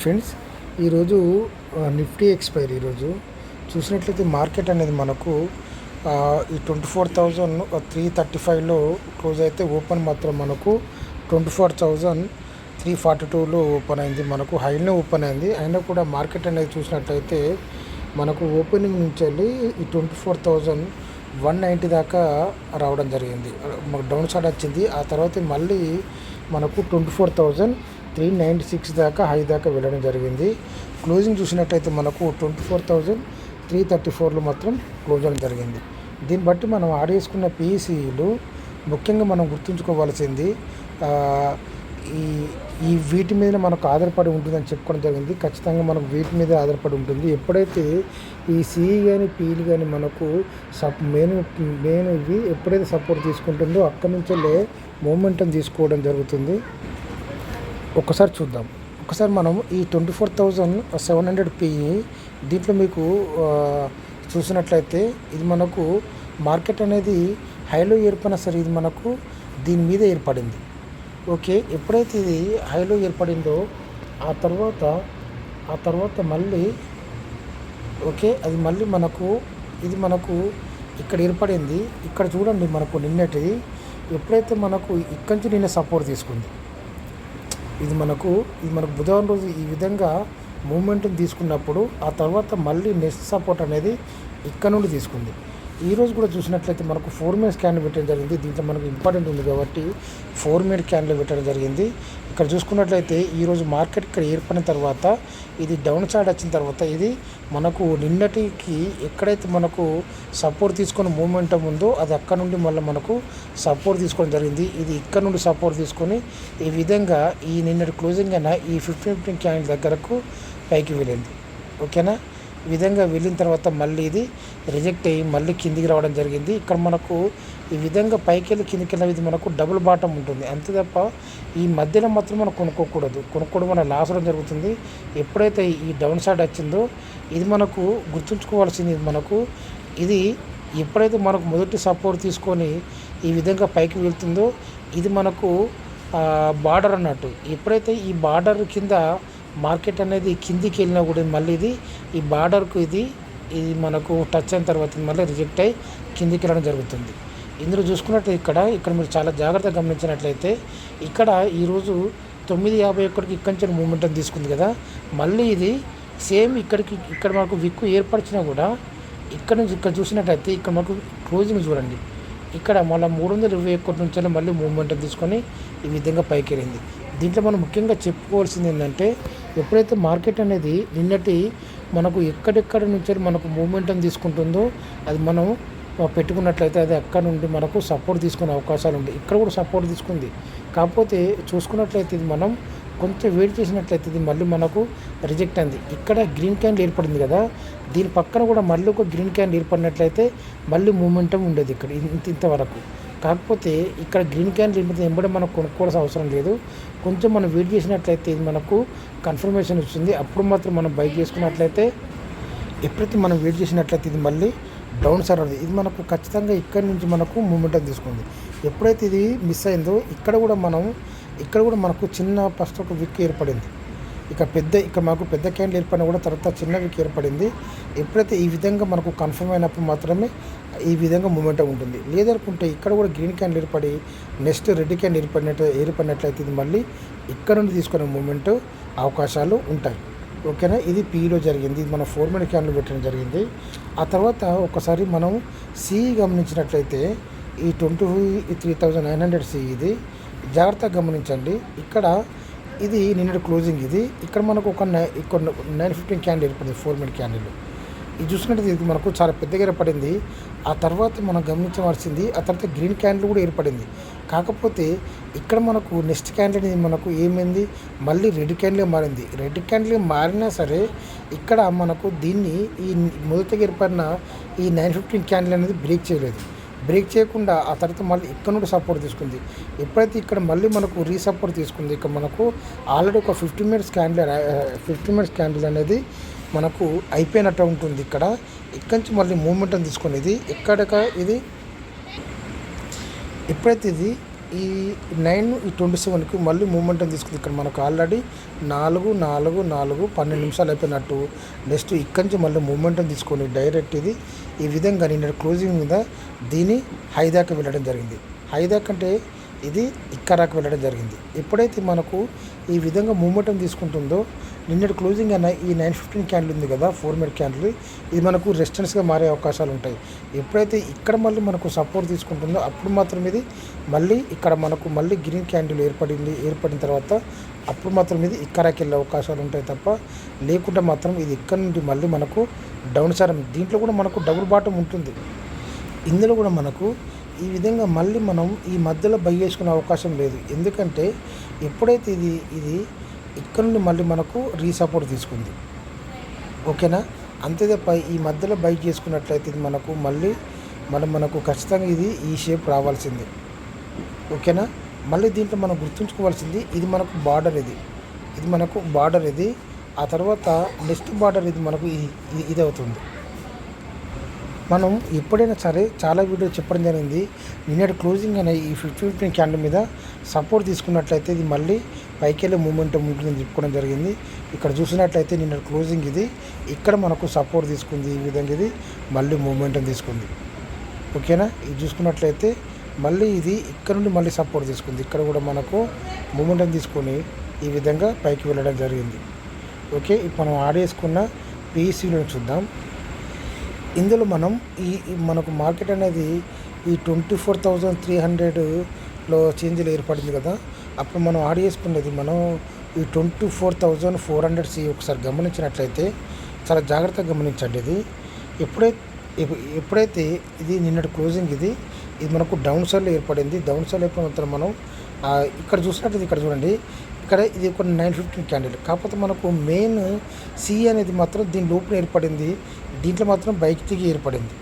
Friends, ఈరోజు Nifty expiry ఈరోజు చూసినట్లయితే మార్కెట్ అనేది మనకు ఈ 24,335లో క్లోజ్ అయితే ఓపెన్ మాత్రం మనకు 24,342లో ఓపెన్ అయింది. మనకు హైలో ఓపెన్ అయింది. అయినా కూడా మార్కెట్ అనేది చూసినట్లయితే మనకు ఓపెనింగ్ నుంచి వెళ్ళి ఈ 24,190 దాకా రావడం జరిగింది. మాకు డౌన్ సైడ్ వచ్చింది. ఆ తర్వాత మళ్ళీ మనకు 24,396 దాకా హై దాకా వెళ్ళడం జరిగింది. క్లోజింగ్ చూసినట్టయితే మనకు 24,334లో మాత్రం క్లోజ్ అవ్వడం జరిగింది. దీన్ని బట్టి మనం ఆడేసుకున్న పిఈసీలు ముఖ్యంగా మనం గుర్తుంచుకోవాల్సింది ఈ వీటి మీద మనకు ఆధారపడి ఉంటుందని చెప్పుకోవడం జరిగింది. ఖచ్చితంగా మనకు వీటి మీద ఆధారపడి ఉంటుంది. ఎప్పుడైతే ఈ సిఈ కానీ పీలు కానీ మనకు మెయిన్ ఇవి ఎప్పుడైతే సపోర్ట్ తీసుకుంటుందో అక్కడి నుంచే మూమెంటం తీసుకోవడం జరుగుతుంది. ఒకసారి చూద్దాం. ఒకసారి మనం ఈ 24,700 పిఈ దీంట్లో మీకు చూసినట్లయితే ఇది మనకు మార్కెట్ అనేది హైలో ఏర్పడినా సరే ఇది మనకు దీని మీద ఏర్పడింది. ఓకే, ఎప్పుడైతే ఇది హైలో ఏర్పడిందో ఆ తర్వాత మళ్ళీ ఓకే అది మళ్ళీ ఇది మనకు ఇక్కడ ఏర్పడింది. ఇక్కడ చూడండి, మనకు నిన్నటిది ఎప్పుడైతే మనకు ఇక్కడి నుంచి నిన్న సపోర్ట్ తీసుకుంది, ఇది మనకు బుధవారం రోజు ఈ విధంగా మూమెంట్ని తీసుకున్నప్పుడు ఆ తర్వాత మళ్ళీ నెక్స్ట్ సపోర్ట్ అనేది ఇక్కడ నుండి తీసుకుంది. ఈరోజు కూడా చూసినట్లయితే మనకు 4 మినిట్స్ క్యాండిల్ పెట్టడం జరిగింది. దీంట్లో మనకు ఇంపార్టెంట్ ఉంది కాబట్టి 4 మినిట్ క్యాండిల్ పెట్టడం జరిగింది. ఇక్కడ చూసుకున్నట్లయితే ఈరోజు మార్కెట్ ఇక్కడ ఏర్పడిన తర్వాత ఇది డౌన్ సైడ్ వచ్చిన తర్వాత ఇది మనకు నిన్నటికి ఎక్కడైతే మనకు సపోర్ట్ తీసుకొని మూమెంటం ఉందో అది అక్కడ నుండి మళ్ళీ మనకు సపోర్ట్ తీసుకోవడం జరిగింది. ఇది ఇక్కడ నుండి సపోర్ట్ తీసుకొని ఈ విధంగా ఈ నిన్నటి క్లోజింగ్ అయినా ఈ 15 క్యాండిల్ దగ్గరకు పైకి వెళ్ళింది. ఓకేనా, ఈ విధంగా వెళ్ళిన తర్వాత మళ్ళీ ఇది రిజెక్ట్ అయ్యి మళ్ళీ కిందికి రావడం జరిగింది. ఇక్కడ మనకు ఈ విధంగా పైకి వెళ్ళి కిందికి వెళ్ళిన ఇది మనకు డబుల్ బాటమ్ ఉంటుంది. అంతే తప్ప ఈ మధ్యలో మాత్రం మనం కొనుక్కోవడం మన లాస్ అవడం జరుగుతుంది. ఎప్పుడైతే ఈ డౌన్ సైడ్ వచ్చిందో ఇది మనకు గుర్తుంచుకోవాల్సింది, ఇది ఎప్పుడైతే మనకు మొదటి సపోర్ట్ తీసుకొని ఈ విధంగా పైకి వెళ్తుందో ఇది మనకు బార్డర్ అన్నట్టు. ఎప్పుడైతే ఈ బార్డర్ కింద మార్కెట్ అనేది కిందికి వెళ్ళినా కూడా మళ్ళీ ఈ బార్డర్కు ఇది మనకు టచ్ అయిన తర్వాత మళ్ళీ రిజెక్ట్ అయ్యి కిందికి వెళ్ళడం జరుగుతుంది. ఇందులో చూసుకున్నట్లయితే ఇక్కడ మీరు చాలా జాగ్రత్తగా గమనించినట్లయితే ఇక్కడ ఈరోజు 9:51కి ఇక్కడి నుంచి మూమెంటం తీసుకుంది కదా, మళ్ళీ ఇది సేమ్ ఇక్కడ మనకు విక్కు ఏర్పరిచినా కూడా ఇక్కడ నుంచి ఇక్కడ చూసినట్లయితే ఇక్కడ మనకు క్లోజింగ్ చూడండి, ఇక్కడ మళ్ళీ 321 నుంచి మళ్ళీ మూమెంటం తీసుకొని ఈ విధంగా పైకి వెళ్ళింది. దీంట్లో మనం ముఖ్యంగా చెప్పుకోవాల్సింది ఏంటంటే ఎప్పుడైతే మార్కెట్ అనేది నిన్నటి మనకు ఎక్కడెక్కడ నుంచి మనకు మూమెంటం తీసుకుంటుందో అది మనం పెట్టుకున్నట్లయితే అది అక్కడ నుండి మనకు సపోర్ట్ తీసుకునే అవకాశాలు ఉంటాయి. ఇక్కడ కూడా సపోర్ట్ తీసుకుంది. కాకపోతే చూసుకున్నట్లయితే ఇది మనం కొంచెం వెయిట్ చేసినట్లయితే ఇది మళ్ళీ మనకు రిజెక్ట్ అయింది. ఇక్కడ గ్రీన్ క్యాండిల్ ఏర్పడింది కదా, దీని పక్కన కూడా మళ్ళీ ఒక గ్రీన్ క్యాండిల్ ఏర్పడినట్లయితే మళ్ళీ మూమెంటం ఉండేది ఇక్కడ ఇంతవరకు. కాకపోతే ఇక్కడ గ్రీన్ క్యాండిల్ వెంబడి మనం కొనుక్కోవాల్సిన అవసరం లేదు. కొంచెం మనం వెయిట్ చేసినట్లయితే ఇది మనకు కన్ఫర్మేషన్ వచ్చింది. అప్పుడు మాత్రం మనం బై చేసుకున్నట్లయితే ఎప్పుడైతే మనం వెయిట్ చేసినట్లయితే ఇది మళ్ళీ డౌన్ సైడ్ ఉంది. ఇది మనకు ఖచ్చితంగా ఇక్కడి నుంచి మనకు మూమెంటం తీసుకుంది. ఎప్పుడైతే ఇది మిస్ అయిందో ఇక్కడ కూడా మనకు చిన్న ఫస్ట్ ఒక విక్ ఏర్పడింది. ఇక్కడ మాకు పెద్ద క్యాండిల్ ఏర్పడినా కూడా తర్వాత చిన్న విక్ ఏర్పడింది. ఎప్పుడైతే ఈ విధంగా మనకు కన్ఫర్మ్ అయినప్పుడు మాత్రమే ఈ విధంగా మూమెంటం ఉంటుంది. లేదనుకుంటే ఇక్కడ కూడా గ్రీన్ క్యాండిల్ ఏర్పడి నెక్స్ట్ రెడ్ క్యాండిల్ ఏర్పడినట్లయితే ఇది మళ్ళీ ఇక్కడ నుండి తీసుకునే మూమెంట్ అవకాశాలు ఉంటాయి. ఓకేనా, ఇది పీలో జరిగింది. ఇది మన 4 మినిట్ క్యాండిల్ పెట్టడం జరిగింది. ఆ తర్వాత ఒకసారి మనం సిఈ గమనించినట్లయితే ఈ 23,900 సిఈ ఇది జాగ్రత్తగా గమనించండి. ఇక్కడ ఇది నిన్నటి క్లోజింగ్, ఇక్కడ మనకు ఒక 915 క్యాండిల్ ఏర్పడింది 4 మినిట్ క్యాండిల్. ఇది చూసుకుంటే ఇది మనకు చాలా పెద్దగా ఏర్పడింది. ఆ తర్వాత మనం గమనించవలసింది ఆ తర్వాత గ్రీన్ క్యాండిల్ కూడా ఏర్పడింది. కాకపోతే ఇక్కడ మనకు నెక్స్ట్ క్యాండిల్ అనేది మనకు ఏమైంది, మళ్ళీ రెడ్ క్యాండిల్ మారింది. రెడ్ క్యాండిల్ మారినా సరే ఇక్కడ మనకు దీన్ని ఈ మొదటిగా ఏర్పడిన ఈ 915 క్యాండిల్ అనేది బ్రేక్ చేయకుండా ఆ తర్వాత మళ్ళీ ఇక్కడ నుండి సపోర్ట్ తీసుకుంది. ఎప్పుడైతే ఇక్కడ మళ్ళీ మనకు రీసపోర్ట్ తీసుకుంది, ఇక్కడ మనకు ఆల్రెడీ ఒక 15 మినిట్స్ క్యాండిల్ అనేది మనకు అయిపోయినట్టు ఉంటుంది. ఇక్కడి నుంచి మళ్ళీ మూమెంటం తీసుకునేది ఎప్పుడైతే ఈ 9:27కి మళ్ళీ మూమెంటం తీసుకుంది. ఇక్కడ మనకు ఆల్రెడీ 12 నిమిషాలు అయిపోయినట్టు. నెక్స్ట్ ఇక్కడి నుంచి మళ్ళీ మూమెంటం తీసుకొని డైరెక్ట్ ఇది ఈ విధంగా నిన్న క్లోజింగ్ మీద దీని హై దాకా వెళ్ళడం జరిగింది. హై దాకా అంటే ఇది ఇక్కడ దాకా వెళ్ళడం జరిగింది. ఎప్పుడైతే మనకు ఈ విధంగా మూమెంటం తీసుకుంటుందో నిన్నటి క్లోజింగ్ అయిన ఈ 9:15 క్యాండిల్ ఉంది కదా, 4 మినిట్ క్యాండిల్, ఇది మనకు రెసిస్టెన్స్గా మారే అవకాశాలు ఉంటాయి. ఎప్పుడైతే ఇక్కడ మళ్ళీ మనకు సపోర్ట్ తీసుకుంటుందో అప్పుడు మాత్రం ఇది మళ్ళీ ఇక్కడ మనకు మళ్ళీ గ్రీన్ క్యాండిల్ ఏర్పడిన తర్వాత అప్పుడు మాత్రం ఇది ఇక్కడికి వెళ్ళే అవకాశాలు ఉంటాయి తప్ప లేకుంటే మాత్రం ఇది ఇక్కడ నుండి మళ్ళీ మనకు డౌన్ సైడ్. దీంట్లో కూడా మనకు డబుల్ బాటం ఉంటుంది. ఇందులో కూడా మనకు ఈ విధంగా మళ్ళీ మనం ఈ మధ్యలో బై చేసుకునే అవకాశం లేదు. ఎందుకంటే ఎప్పుడైతే ఇది ఇక్కడ నుండి మళ్ళీ మనకు రీసపోర్ట్ తీసుకుంది, ఓకేనా. అంతే తప్ప ఈ మధ్యలో బై చేసుకున్నట్లయితే ఇది మనకు మళ్ళీ మనకు ఖచ్చితంగా ఇది ఈ షేప్ రావాల్సింది, ఓకేనా. మళ్ళీ దీంట్లో మనం గుర్తుంచుకోవాల్సింది ఇది మనకు బార్డర్, ఇది మనకు బార్డర్, ఆ తర్వాత నెక్స్ట్ బార్డర్ ఇది మనకు ఇది అవుతుంది. మనం ఎప్పుడైనా సరే చాలా వీడియో చెప్పడం జరిగింది. నిన్నటి క్లోజింగ్ అనే ఈ 15 క్యాండిల్ మీద సపోర్ట్ తీసుకున్నట్లయితే ఇది మళ్ళీ పైకి వెళ్ళే మూమెంటం ఉంటుందని చెప్పుకోవడం జరిగింది. ఇక్కడ చూసినట్లయితే నిన్నటి క్లోజింగ్ ఇది ఇక్కడ మనకు సపోర్ట్ తీసుకుంది, ఈ విధంగా ఇది మళ్ళీ మూమెంటం తీసుకుంది, ఓకేనా. ఇది చూసుకున్నట్లయితే మళ్ళీ ఇది ఇక్కడ నుండి మళ్ళీ సపోర్ట్ తీసుకుంది, ఇక్కడ కూడా మనకు మూమెంటం తీసుకొని ఈ విధంగా పైకి వెళ్ళడం జరిగింది, ఓకే. ఇప్పుడు మనం ఆడేసుకున్న పీఈసీలను చూద్దాం. ఇందులో మనం మనకు మార్కెట్ అనేది ఈ 24,300లో చేంజ్లు ఏర్పడింది కదా, అప్పుడు మనం ఆడ్ చేసుకునేది మనం ఈ 24,400 ఒకసారి గమనించినట్లయితే చాలా జాగ్రత్తగా గమనించండి. ఇది ఎప్పుడైతే ఇది నిన్నటి క్లోజింగ్ ఇది మనకు డౌన్ సైడ్లో ఏర్పడింది. డౌన్ సైడ్ అయిపోయిన మనం ఇక్కడ చూసినట్లయితే ఇక్కడ చూడండి, ఇక్కడ ఇది ఒక 9:15 క్యాండిల్. కాకపోతే మనకు మెయిన్ సి అనేది మాత్రం దీని లోపల ఏర్పడింది, దీంట్లో మాత్రం బైక్ దిగి ఏర్పడింది,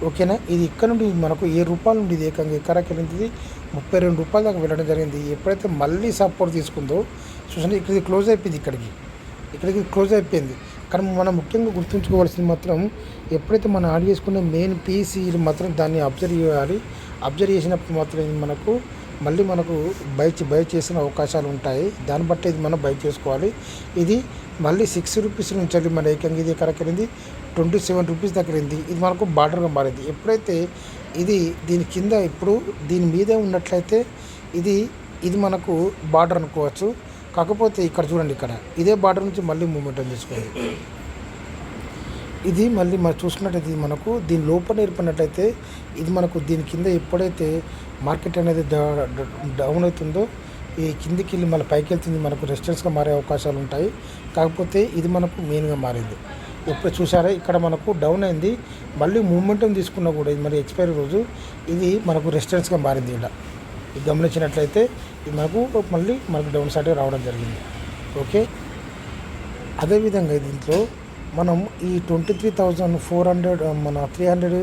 ఓకేనా. ఇది ఇక్కడ నుండి మనకు రూపాయల నుండి ఇది ఏకంగా ఎక్కడికి వెళ్ళింది 32 రూపాయల దాకా వెళ్ళడం జరిగింది. ఎప్పుడైతే మళ్ళీ సపోర్ట్ తీసుకుందో చూసండి, ఇక్కడికి క్లోజ్ అయిపోయింది, ఇక్కడికి క్లోజ్ అయిపోయింది. కానీ మనం ముఖ్యంగా గుర్తుంచుకోవాల్సింది మాత్రం ఎప్పుడైతే మనం యాడ్ చేసుకునే మెయిన్ పీసీలు మాత్రం దాన్ని అబ్జర్వ్ చేయాలి. అబ్జర్వ్ చేసినప్పుడు మాత్రం మనకు మళ్ళీ మనకు బై చేసిన అవకాశాలు ఉంటాయి. దాన్ని బట్టి ఇది మనం బై చేసుకోవాలి. ఇది మళ్ళీ 6 రూపీస్ నుంచి వెళ్ళి మన ఏకంగా ఇది ఎక్కడికి వెళ్ళింది 27 రూపీస్ దగ్గర వెళ్ళింది. ఇది మనకు బార్డర్గా మారింది. ఎప్పుడైతే ఇది దీని కింద ఇప్పుడు దీని మీదే ఉన్నట్లయితే ఇది మనకు బార్డర్ అనుకోవచ్చు. కాకపోతే ఇక్కడ చూడండి, ఇక్కడ ఇదే బార్డర్ నుంచి మళ్ళీ మూమెంటం తీసుకోండి. ఇది మళ్ళీ మనం చూసుకున్నట్టయితే ఇది మనకు దీని లోపల ఏర్పడినట్లయితే ఇది మనకు దీని కింద ఎప్పుడైతే మార్కెట్ అనేది డౌన్ అవుతుందో ఈ కిందికి వెళ్ళి మళ్ళీ పైకి వెళ్తుంది, మనకు రెసిస్టెన్స్గా మారే అవకాశాలు ఉంటాయి. కాకపోతే ఇది మనకు మెయిన్గా మారింది. ఎప్పుడు చూసారా, ఇక్కడ మనకు డౌన్ అయింది, మళ్ళీ మూమెంటం తీసుకున్నా కూడా ఇది మరి ఎక్స్పైరీ రోజు ఇది మనకు రెసిస్టెన్స్గా మారింది. ఇక్కడ ఇది గమనించినట్లయితే ఇది మనకు డౌన్ సైడ్ రావడం జరిగింది, ఓకే. అదేవిధంగా దీంట్లో మనం ఈ 23,400 మన 300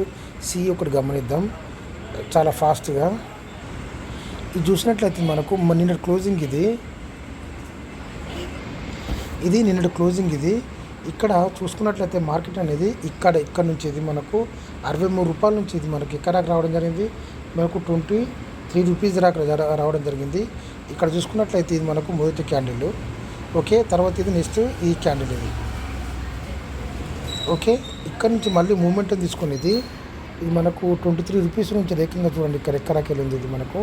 సి ఒకటి గమనిద్దాం చాలా ఫాస్ట్గా. ఇది చూసినట్లయితే మనకు నిన్నటి క్లోజింగ్ ఇది నిన్నటి క్లోజింగ్ ఇది ఇక్కడ చూసుకున్నట్లయితే మార్కెట్ అనేది ఇక్కడ నుంచి ఇది మనకు 63 రూపాయల నుంచి ఇది మనకి ఇక్కడ రావడం జరిగింది, మనకు 23 రూపీస్ రావడం జరిగింది. ఇక్కడ చూసుకున్నట్లయితే ఇది మనకు మొదటి క్యాండిల్, ఓకే. తర్వాత ఇది నెక్స్ట్ ఈ క్యాండిల్ ఇది, ఓకే. ఇక్కడ నుంచి మళ్ళీ మూమెంటం తీసుకునేది ఇది మనకు 23 రూపీస్ నుంచి రేఖంగా చూడండి, ఎక్కడికి వెళ్ళింది ఇది మనకు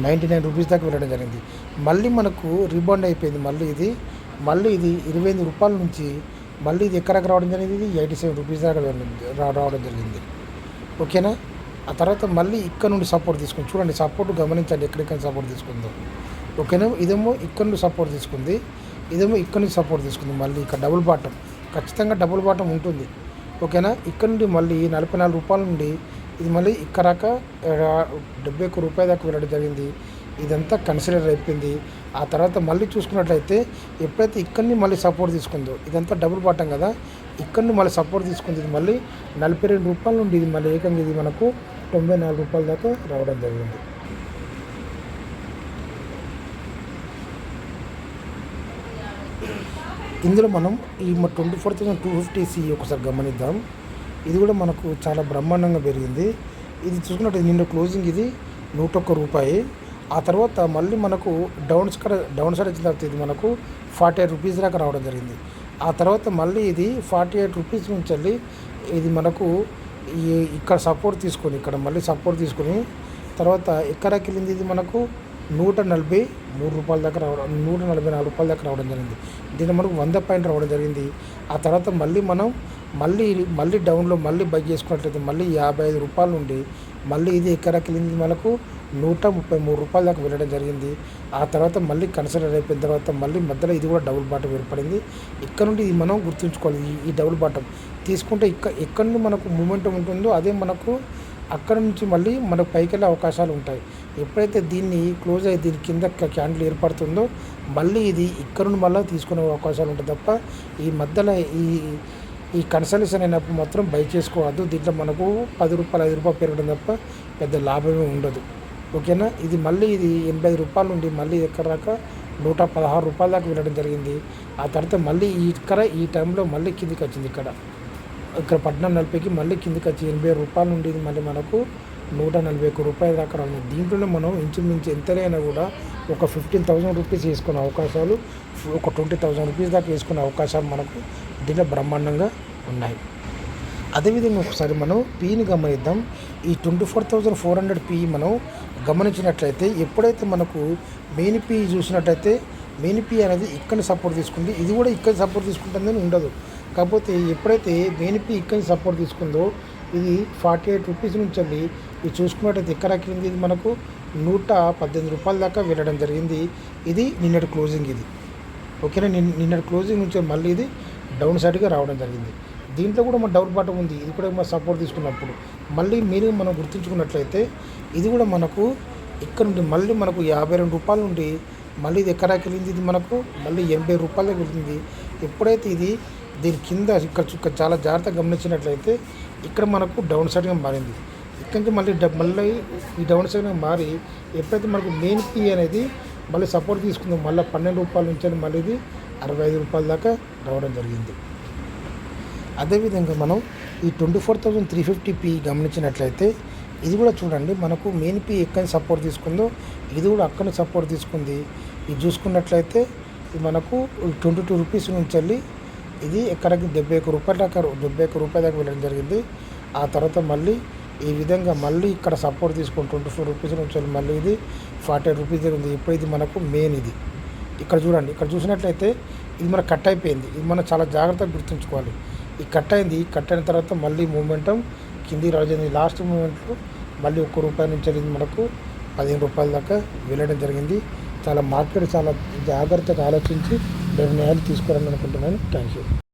99 రూపీస్ దాకా వెళ్ళడం జరిగింది. మళ్ళీ మనకు రీబౌండ్ అయిపోయింది. మళ్ళీ ఇది 28 రూపాయల నుంచి మళ్ళీ ఇది ఎక్కడికి రావడం జరిగింది, ఇది 87 రూపీస్ దాకా రావడం జరిగింది, ఓకేనా. ఆ తర్వాత మళ్ళీ ఇక్కడ నుండి సపోర్ట్ తీసుకుంది. చూడండి సపోర్ట్ గమనించండి, ఎక్కడికైనా సపోర్ట్ తీసుకుందో, ఓకేనా. ఇదేమో ఇక్కడ నుండి సపోర్ట్ తీసుకుంది, ఇదేమో ఇక్కడ నుంచి సపోర్ట్ తీసుకుంది. మళ్ళీ ఇక్కడ డబుల్ బాటం, ఖచ్చితంగా డబుల్ బాటం ఉంటుంది, ఓకేనా. ఇక్కడ నుండి మళ్ళీ 44 రూపాయల నుండి ఇది మళ్ళీ ఇక్కడ 71 రూపాయల దాకా వెళ్ళడం జరిగింది. ఇదంతా కన్సిడర్ అయిపోయింది. ఆ తర్వాత మళ్ళీ చూసుకున్నట్లయితే ఎప్పుడైతే ఇక్కడిని మళ్ళీ సపోర్ట్ తీసుకుందో ఇదంతా డబుల్ బాటం కదా, ఇక్కడిని మళ్ళీ సపోర్ట్ తీసుకుంది. ఇది మళ్ళీ 42 రూపాయల నుండి ఇది మళ్ళీ ఏకంగా ఇది మనకు 94 రూపాయల దాకా రావడం జరిగింది. ఇందులో మనం ఈ 24,250 సి ఒకసారి గమనిద్దాం. ఇది కూడా మనకు చాలా బ్రహ్మాండంగా పెరిగింది. ఇది చూసుకున్నట్టు నిన్న క్లోజింగ్ ఇది 101 రూపాయి. ఆ తర్వాత మళ్ళీ మనకు డౌన్ సైడ్ వచ్చిన తర్వాత ఇది మనకు 48 రూపీస్ దాకా రావడం జరిగింది. ఆ తర్వాత మళ్ళీ ఇది 48 రూపీస్ నుంచి వెళ్ళి ఇది మనకు ఇక్కడ సపోర్ట్ తీసుకొని ఇక్కడ మళ్ళీ సపోర్ట్ తీసుకొని తర్వాత ఎక్కడికి వెళ్ళింది ఇది మనకు 143 రూపాయల దాకా రావడం 144 రూపాయల దాకా రావడం జరిగింది. దీన్ని మనకు 100 పాయింట్ రావడం జరిగింది. ఆ తర్వాత మనం మళ్ళీ డౌన్లో మళ్ళీ బై చేసుకున్నట్లయితే మళ్ళీ 55 రూపాయల నుండి మళ్ళీ ఇది ఎక్కడికి వెళ్ళింది మనకు 133 రూపాయల దాకా వెళ్ళడం జరిగింది. ఆ తర్వాత మళ్ళీ కన్సిడర్ అయిపోయిన తర్వాత మళ్ళీ మధ్యలో ఇది కూడా డబుల్ బాటం ఏర్పడింది. ఇక్కడ నుండి ఇది మనం గుర్తుంచుకోవాలి. ఈ డబుల్ బాటం తీసుకుంటే ఎక్కడ నుండి మనకు మూమెంటం ఉంటుందో అదే మనకు అక్కడ నుంచి మళ్ళీ మనకు పైకి వెళ్ళే అవకాశాలు ఉంటాయి. ఎప్పుడైతే దీన్ని క్లోజ్ అయ్యి దీని కింద క్యాండిల్ ఏర్పడుతుందో మళ్ళీ ఇది ఇక్కడ నుండి మళ్ళీ తీసుకునే అవకాశాలు ఉంటాయి తప్ప ఈ మధ్యలో ఈ కన్సల్టేషన్ అయినప్పుడు మాత్రం బై చేసుకోవద్దు. దీంట్లో మనకు 10 రూపాయలు 5 రూపాయలు పెరగడం తప్ప పెద్ద లాభమే ఉండదు. ఓకేనా. ఇది 85 రూపాయల నుండి మళ్ళీ ఎక్కడ దాకా 116 రూపాయల దాకా వెళ్ళడం జరిగింది. ఆ తర్వాత మళ్ళీ ఈ టైంలో మళ్ళీ కిందికి వచ్చింది. ఇక్కడ 14.40కి మళ్ళీ కిందికి వచ్చి 80 రూపాయల నుండి మళ్ళీ మనకు 141 రూపాయల దాకా రావాలి. దీంట్లోనే మనం ఇంచుమించు ఎంతైనా కూడా ఒక 15,000 రూపీస్ వేసుకునే అవకాశాలు, ఒక 20,000 రూపీస్ దాకా వేసుకునే అవకాశాలు మనకు దీంట్లో బ్రహ్మాండంగా ఉన్నాయి. అదేవిధంగా ఒకసారి మనం పీని గమనిద్దాం. ఈ 24,400 పీ మనం గమనించినట్లయితే ఎప్పుడైతే మనకు మెయిన్ పీ చూసినట్లయితే మెయిన్ పీ అనేది ఇక్కడ సపోర్ట్ తీసుకుంది, ఇది కూడా ఇక్కడ సపోర్ట్ తీసుకుంటుందని ఉండదు. కాకపోతే ఎప్పుడైతే మెయిన్ పీ ఇక్కడ సపోర్ట్ తీసుకుందో ఇది 48 రూపీస్ నుంచి వెళ్ళి ఇది చూసుకున్నట్టయితే ఎక్కడికి ఇది మనకు 118 రూపాయల దాకా వెళ్ళడం జరిగింది. ఇది నిన్నటి క్లోజింగ్ ఇది. ఓకేనా. నిన్నటి క్లోజింగ్ నుంచి మళ్ళీ ఇది డౌన్ సైడ్గా రావడం జరిగింది. దీంట్లో కూడా మన డౌన్ బాటం ఉంది. ఇది కూడా మన సపోర్ట్ తీసుకున్నప్పుడు మళ్ళీ మనం గుర్తుంచుకున్నట్లయితే ఇది కూడా మనకు ఇక్కడ నుండి మళ్ళీ మనకు 52 రూపాయల నుండి మళ్ళీ ఇది ఎక్కడికి వెళ్ళింది ఇది మనకు మళ్ళీ 80 రూపాయలకు వెళ్ళింది. ఎప్పుడైతే ఇది దీని కింద ఇక్కడ చాలా జాగ్రత్తగా గమనించినట్లయితే ఇక్కడ మనకు డౌన్ సైడ్గా మారింది. ఇక్కడి నుంచి మళ్ళీ ఈ డౌన్ సైడ్గా మారి ఎప్పుడైతే మనకు మెయిన్ పీ అనేది మళ్ళీ సపోర్ట్ తీసుకుందాం మళ్ళీ 12 రూపాయల నుంచి మళ్ళీ ఇది 65 రూపాయల దాకా రావడం జరిగింది. అదేవిధంగా మనం ఈ 24,350 పీ గమనించినట్లయితే ఇది కూడా చూడండి మనకు మెయిన్ పీ ఎక్కడ సపోర్ట్ తీసుకుందో ఇది కూడా అక్కడ సపోర్ట్ తీసుకుంది. ఇది చూసుకున్నట్లయితే ఇది మనకు 22 రూపీస్ నుంచి వెళ్ళి ఇది ఎక్కడికి 71 రూపాయల దాకా వెళ్ళడం జరిగింది. ఆ తర్వాత మళ్ళీ ఈ విధంగా మళ్ళీ ఇక్కడ సపోర్ట్ తీసుకొని 24 రూపీస్ నుంచి వెళ్ళి మళ్ళీ ఇది 48 రూపీస్ ఉంది. ఇప్పుడు ఇది మనకు మెయిన్ ఇది ఇక్కడ చూడండి. ఇక్కడ చూసినట్లయితే ఇది మనకు కట్ అయిపోయింది. ఇది మనం చాలా జాగ్రత్తగా గుర్తుంచుకోవాలి. ఈ కట్ అయిన తర్వాత మళ్ళీ మూమెంటం కింది రాజు లాస్ట్ మూమెంట్లో మళ్ళీ 1 రూపాయి నుంచి వెళ్ళింది మనకు 15 రూపాయల దాకా వెళ్ళడం జరిగింది. చాలా మార్కెట్ చాలా జాగ్రత్తగా ఆలోచించి నిర్ణయాలు తీసుకోవాలని అనుకుంటున్నాను. Thank you.